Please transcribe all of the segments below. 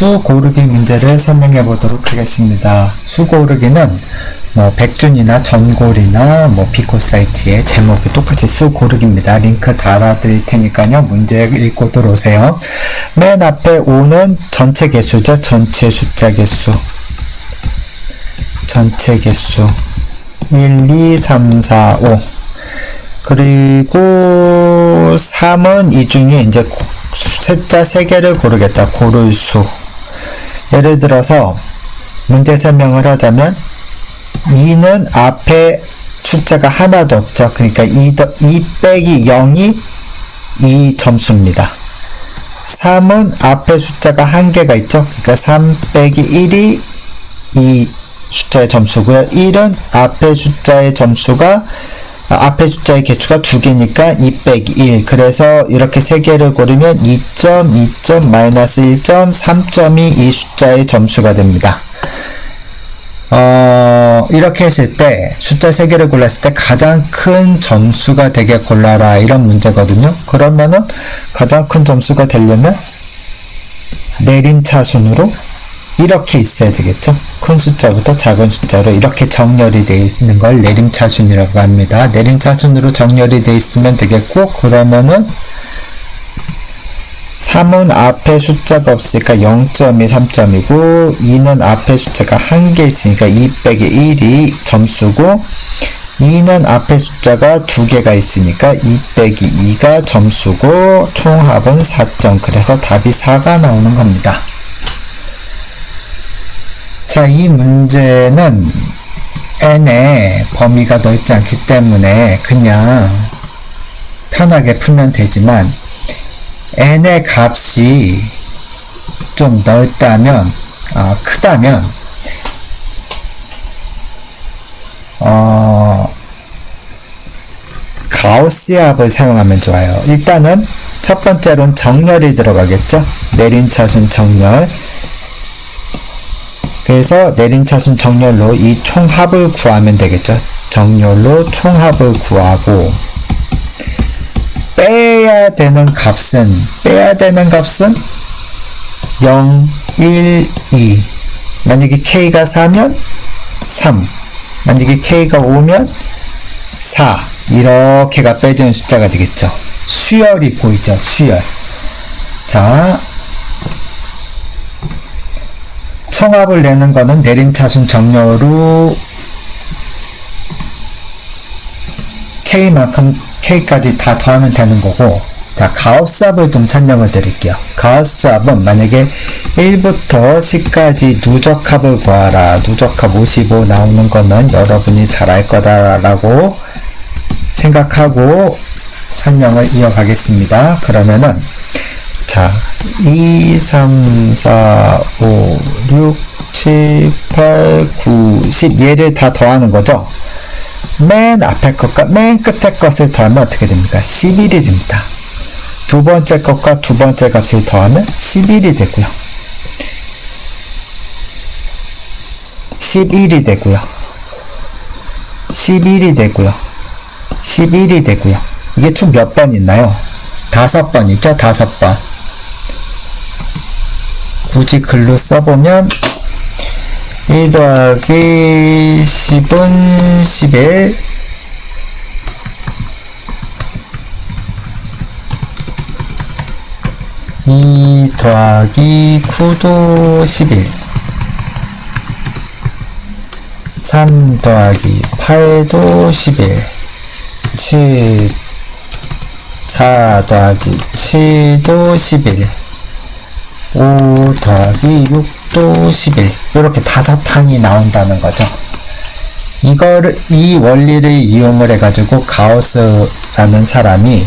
수 고르기 문제를 설명해 보도록 하겠습니다. 수 고르기는 백준이나 전골이나 비코 사이트의 제목이 똑같이 수 고르기입니다. 링크 달아드릴 테니까요. 문제 읽고 들어오세요. 맨 앞에 5는 전체 개수죠. 전체 숫자 개수. 전체 개수. 1, 2, 3, 4, 5. 그리고 3은 이 중에 이제 숫자 3개를 고르겠다. 고를 수. 예를 들어서 문제 설명을 하자면 2는 앞에 숫자가 하나도 없죠. 그러니까 2 빼기 0이 2 점수입니다. 3은 앞에 숫자가 한 개가 있죠. 그러니까 3 빼기 1이 2 숫자의 점수고요. 1은 앞에 숫자의 개수가 2개니까 2 빼기 1. 그래서 이렇게 3개를 고르면 2점, 2점, 마이너스 1점, 3점이 이 숫자의 점수가 됩니다. 이렇게 했을 때, 숫자 3개를 골랐을 때 가장 큰 점수가 되게 골라라. 이런 문제거든요. 그러면은 가장 큰 점수가 되려면 내림차순으로 이렇게 있어야 되겠죠. 큰 숫자부터 작은 숫자로 이렇게 정렬이 되어 있는 걸 내림차순이라고 합니다. 내림차순으로 정렬이 되어 있으면 되겠고, 그러면은 3은 앞에 숫자가 없으니까 0점이 3점이고 2는 앞에 숫자가 한 개 있으니까 2 빼기 1이 점수고, 2는 앞에 숫자가 2개가 있으니까 2 빼기 2가 점수고, 총합은 4점. 그래서 답이 4가 나오는 겁니다. 자, 이 문제는 n의 범위가 넓지 않기 때문에 그냥 편하게 풀면 되지만, n의 값이 좀 넓다면, 크다면, 가우스 합을 사용하면 좋아요. 일단은 첫 번째로는 정렬이 들어가겠죠. 내림차순 정렬. 그래서 내림차순 정렬로 이 총합을 구하면 되겠죠. 정렬로 총합을 구하고, 빼야 되는 값은 0, 1, 2. 만약에 k가 4면 3. 만약에 k가 5면 4. 이렇게가 빼지는 숫자가 되겠죠. 수열이 보이죠. 수열. 자, 총합을 내는 거는 내림차순 정렬로 k까지 다 더하면 되는 거고, 자, 가우스합을 좀 설명을 드릴게요. 가우스합은 만약에 1부터 10까지 누적합을 구하라. 누적합 55 나오는 거는 여러분이 잘 알 거다라고 생각하고 설명을 이어가겠습니다. 그러면은 자, 2, 3, 4, 5, 6, 7, 8, 9, 10 얘를 다 더하는 거죠. 맨 앞에 것과 맨 끝에 것을 더하면 어떻게 됩니까? 11이 됩니다. 두 번째 것과 두 번째 값을 더하면 11이 되고요. 11이 되고요. 11이 되고요. 11이 되고요. 이게 총 몇 번 있나요? 5번이죠. 5번. 굳이 글로 써보면 1 더하기 10은 11, 2 더하기 9도 11, 3 더하기 8도 11, 4 더하기 7도 11, 5 더하기 6도 11. 이렇게 5항이 나온다는 거죠. 이 원리를 이용을 해가지고 가우스라는 사람이,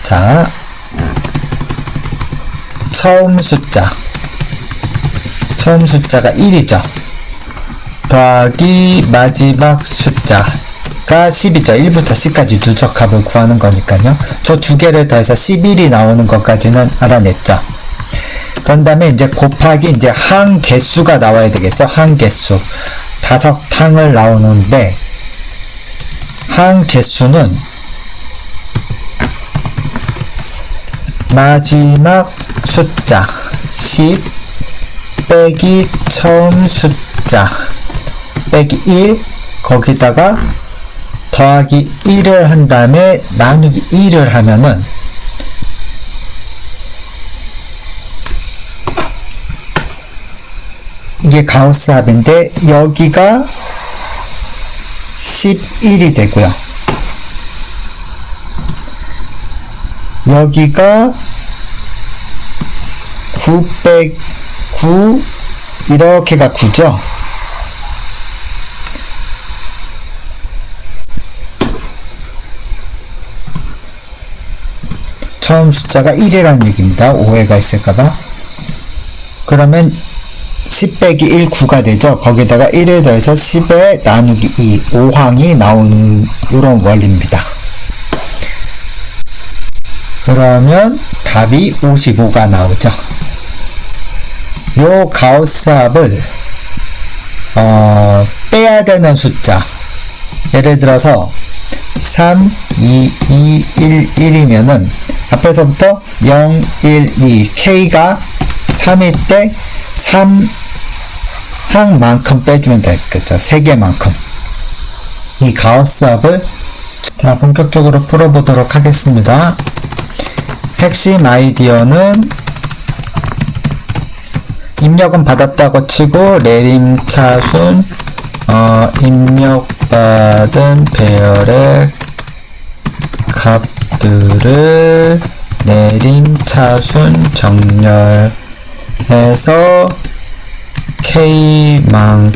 자, 처음 숫자가 1이죠. 더하기 마지막 숫자가 10이죠. 1부터 10까지 누적합을 구하는 거니까요. 저 두 개를 더해서 11이 나오는 것까지는 알아냈죠. 그런 다음에 이제 곱하기 이제 항 개수가 나와야 되겠죠. 항 개수. 5항을 나오는데, 항 개수는 마지막 숫자 10 빼기 처음 숫자 빼기 1 거기다가 더하기 1을 한 다음에 나누기 1을 하면은 이게 가우스 합인데 여기가 11이 되고요. 여기가 9 빼기 9 이렇게가 9죠. 처음 숫자가 1이라는 얘기입니다. 오해가 있을까봐. 그러면 10 빼기 1, 9가 되죠. 거기다가 1을 더해서 10에 나누기 2, 5항이 나오는 이런 원리입니다. 그러면 답이 55가 나오죠. 요 가우스 합을 빼야 되는 숫자, 예를 들어서 3, 2, 2, 1, 1이면은 앞에서부터 0, 1, 2, K가 3일 때 3항만큼 빼주면 되겠죠. 3개만큼. 이 가우스 합을 자, 본격적으로 풀어보도록 하겠습니다. 핵심 아이디어는 입력은 받았다고 치고 내림차순 입력받은 배열의 값들을 내림차순 정렬해서 K만큼의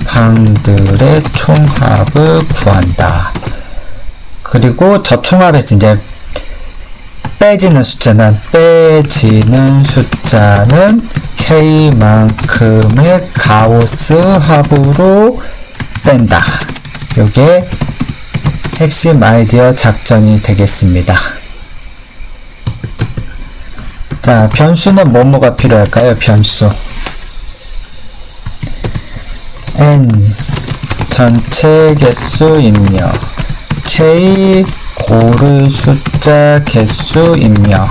방들의 총합을 구한다. 그리고 저 총합에서 이제 빼지는 숫자는 K만큼의 가우스 합으로 뺀다. 요게 핵심 아이디어 작전이 되겠습니다. 자, 변수는 뭐뭐가 필요할까요? 변수 n 전체 개수 입력, K 고를 숫자 개수 입력,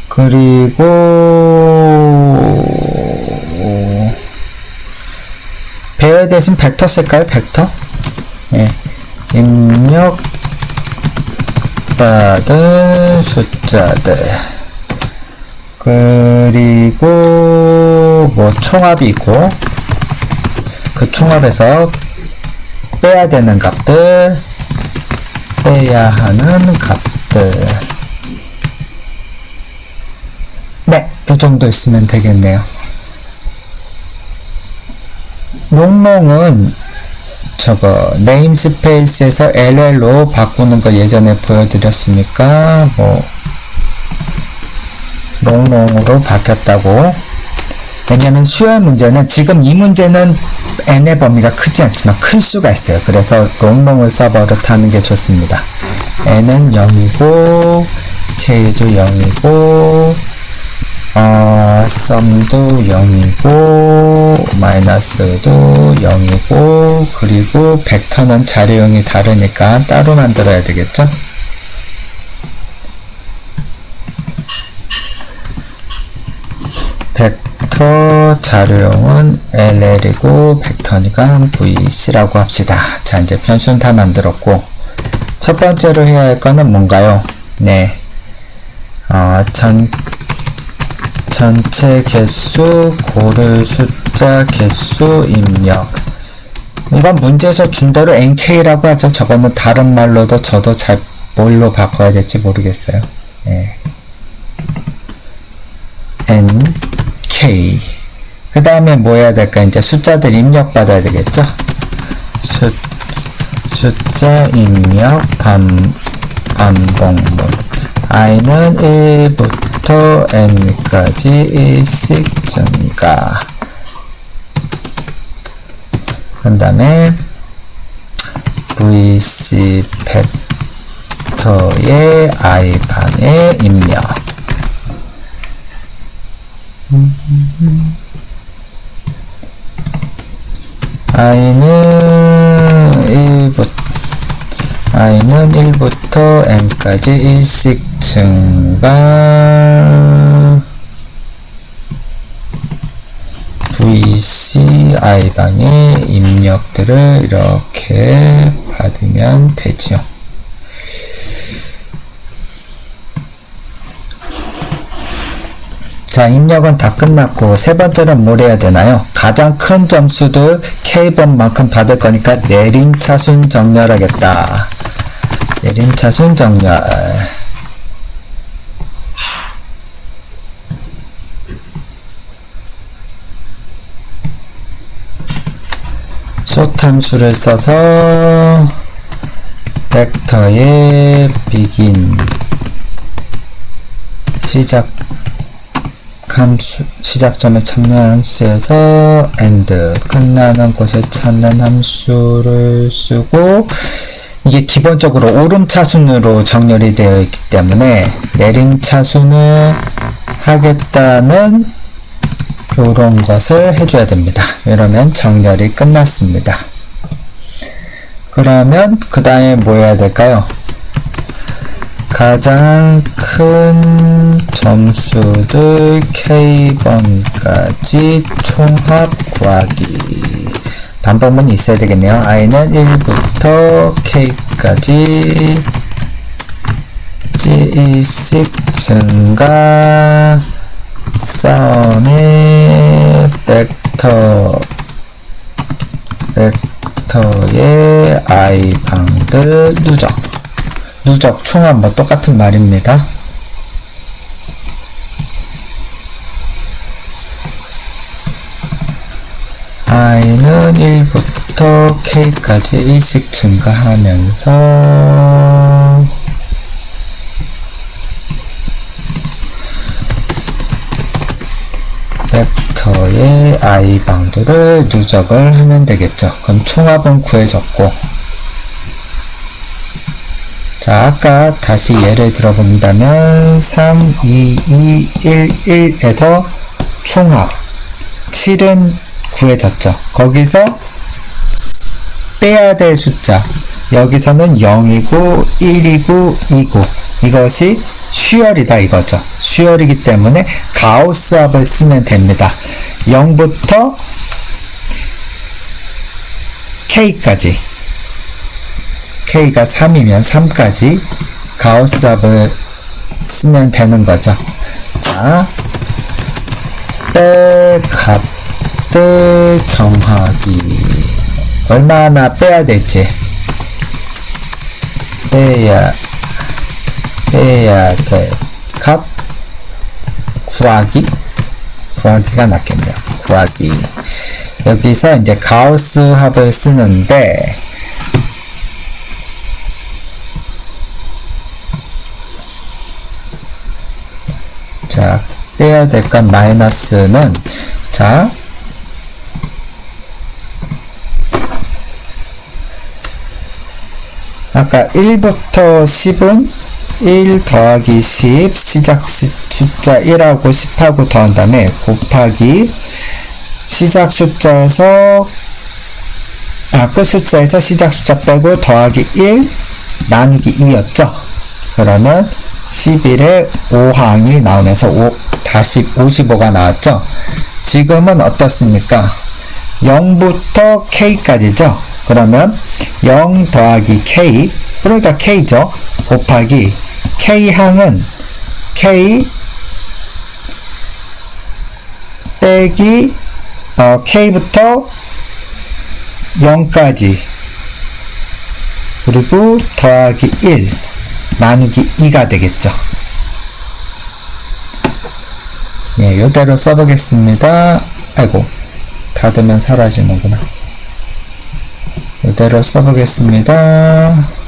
그리고 배열 대신 벡터 쓸까요? 벡터? 예. 입력받은 숫자들, 그리고 뭐 총합이 있고 그 총합에서 빼야 되는 값들, 빼야 하는 값들. 네, 이 정도 있으면 되겠네요. 롱롱은 저거 네임스페이스에서 LL로 바꾸는 거 예전에 보여드렸으니까 뭐 롱롱으로 바뀌었다고. 왜냐면 수열 문제는 지금 이 문제는 n의 범위가 크지 않지만 클 수가 있어요. 그래서 롱롱을 써버릇하는 게 좋습니다. n은 0이고 k도 0이고 썸도 0이고 마이너스도 0이고 그리고 벡터는 자료형이 다르니까 따로 만들어야 되겠죠. 벡터 자료형은 LL이고 벡터니까 VC라고 합시다. 자, 이제 변수는 다 만들었고 첫 번째로 해야 할 거는 뭔가요? 네, 전체 개수 고를 숫자 개수 입력. 이건 문제에서 준 대로 NK라고 하죠. 저거는 다른 말로도 저도 잘 뭘로 바꿔야 될지 모르겠어요. 네. NK. 그 다음에 뭐 해야 될까? 이제 숫자들 입력 받아야 되겠죠? 숫자 입력 반복문. i는 1부터 n까지 일씩 증가. 그 다음에 VC 벡터의 i반의 입력. i는 1부터 n까지 일씩 증가 VC I방의 입력들을 이렇게 받으면 되죠. 자, 입력은 다 끝났고 세 번째는 뭘 해야 되나요? 가장 큰 점수들 K번만큼 받을 거니까 내림차순 정렬하겠다. 내림차순 정렬. sort 함수를 써서 벡터의 begin 시작점에 참여한 함수에서 end 끝나는 곳에 찾는 함수를 쓰고, 이게 기본적으로 오름차순으로 정렬이 되어 있기 때문에 내림차순을 하겠다는 요런 것을 해줘야 됩니다. 이러면 정렬이 끝났습니다. 그러면 그 다음에 뭐 해야 될까요? 가장 큰 점수들 K번까지 총합 구하기. 반복문이 있어야 되겠네요. i는 1부터 K까지 G6 증가 썸의 벡터의 i방들 누적 총합 뭐 똑같은 말입니다. i는 1부터 k까지 1씩 증가하면서 벡터의 i방들을 누적을 하면 되겠죠. 그럼 총합은 구해졌고, 자, 아까 다시 예를 들어본다면 3, 2, 2, 1, 1에서 총합 7은 구해졌죠. 거기서 빼야 될 숫자, 여기서는 0이고 1이고 2고 이것이 슈열이다 이거죠. 슈열이기 때문에 가우스 합을 쓰면 됩니다. 0부터 K까지, K가 3이면 3까지 가우스 합을 쓰면 되는 거죠. 자, 값들 정하기. 얼마나 빼야 될지 빼야 될 값 구하기가 낫겠네요. 구하기. 여기서 이제 가우스 합을 쓰는데, 자, 빼야 될 값 마이너스는, 자, 아까 1부터 10은 1 더하기 10 시작 숫자 1하고 10하고 더한 다음에 곱하기 시작 숫자에서 끝 숫자에서 시작 숫자 빼고 더하기 1 나누기 2였죠. 그러면 11에 5항이 나오면서 다시 55가 나왔죠. 지금은 어떻습니까? 0부터 K까지죠. 그러면 0 더하기 K, 그러니까 K죠. 곱하기 K항은 K 빼기 K부터 0까지 그리고 더하기 1 나누기 2가 되겠죠. 예, 요대로 써보겠습니다. 아이고, 닫으면 사라지는구나. 요대로 써보겠습니다.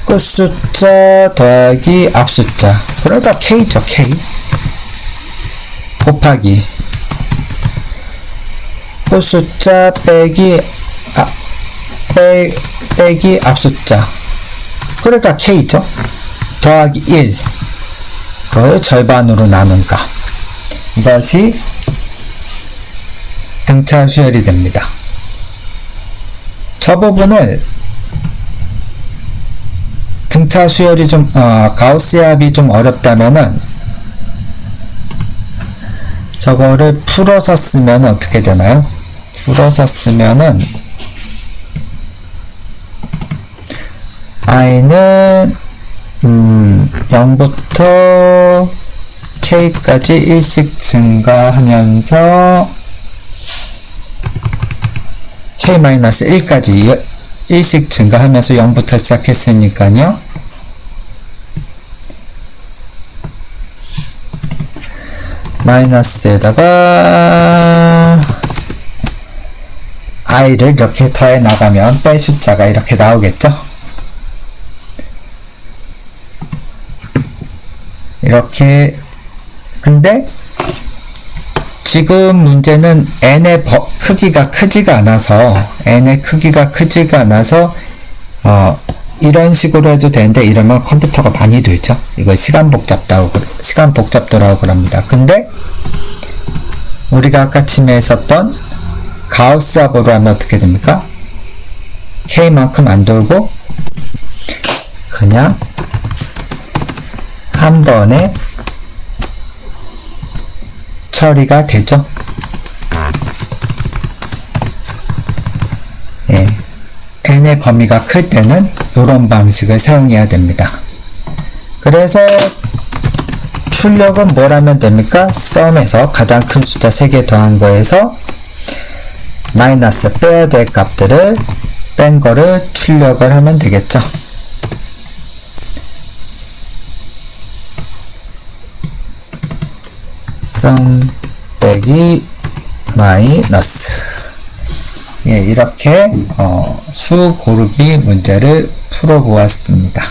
끝숫자 더하기 앞숫자, 그러다 K죠. K 곱하기 끝숫자 빼기 빼기 앞숫자, 그러니까 K죠. 더하기 1, 그걸 절반으로 나눈 값, 이것이 등차 수열이 됩니다. 저 부분을 등차 수열이 좀 가우스 합이 좀 어렵다면은 저거를 풀어서 쓰면 어떻게 되나요? 풀어서 쓰면은 i는 0부터 k까지 1씩 증가하면서 k-1까지 1씩 증가하면서 0부터 시작했으니까요. 마이너스에다가 i를 이렇게 더해 나가면 뺄 숫자가 이렇게 나오겠죠. 이렇게. 근데 지금 문제는 n의 크기가 크지가 않아서 이런 식으로 해도 되는데 이러면 컴퓨터가 많이 들죠. 이거 시간 복잡도라고 그럽니다. 근데 우리가 아까 침해했었던 가우스 합으로 하면 어떻게 됩니까? k만큼 안 돌고 그냥 한 번에 처리가 되죠. 예. n의 범위가 클 때는 이런 방식을 사용해야 됩니다. 그래서 출력은 뭘 하면 됩니까? 썸에서 가장 큰 숫자 3개 더한 거에서 마이너스 빼야 될 값들을 뺀 거를 출력을 하면 되겠죠. 썸 빼기 마이너스. 예, 이렇게 수 고르기 문제를 풀어보았습니다.